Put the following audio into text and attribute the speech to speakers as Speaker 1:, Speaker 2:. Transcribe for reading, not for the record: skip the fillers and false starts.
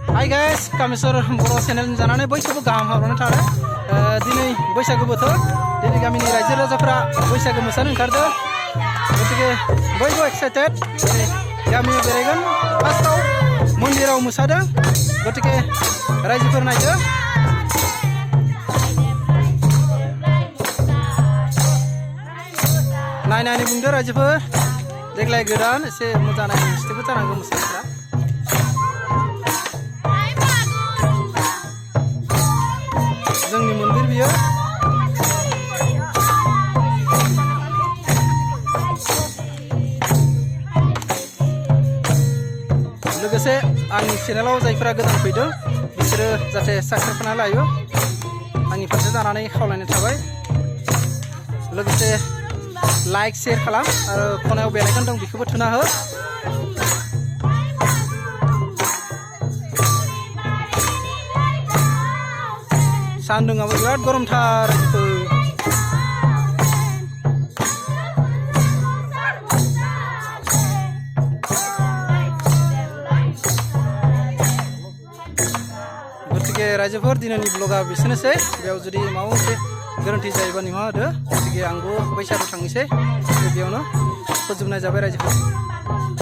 Speaker 1: Hi guys, Kamisor Boro channel janane बैसागु गाहाम हरनो थाङो दिनै बैसागु बोथोर दिनै गामिनि रायजो राजाफोरा बैसागु मोसानो ओंखारदो गतिके बयबो एक्साइटेड गामियाव बेरायगोन फार्स्टआव मन्दिराव मोसादों गतिके रायजोफोर नायदो नायनानै बुंदो रायजोफोर देग्लाय गोदान एसे मोजां नायनो स्टेपबो जानांगौ मोसानायफ्रा जोंनि मन्दिर बियो लोगोसे आंनि चेनेलाव जायफोरा गोदान फैदों बिसोरो जाहाथे साबस्क्राइब खालामना लायो आंनि फारसे जानानै खावलायनाय थाबाय लोगोसे लाइक शेयर खालाम आरो खनायाव बेल आइकन दं बेखौबो थुना हो सान्दुंआबो बिराद गरमथार गतिके रायजोफोर दिनैनि ब्लगा बिसोरनोसै बेयाव जुदि माबा मोनसे गोरोन्थि जायोबा निमाहा होदो गतिके आंबो बैसागु थांनोसै बेयावनो फोजोबनाय जाबाय रायजोफोर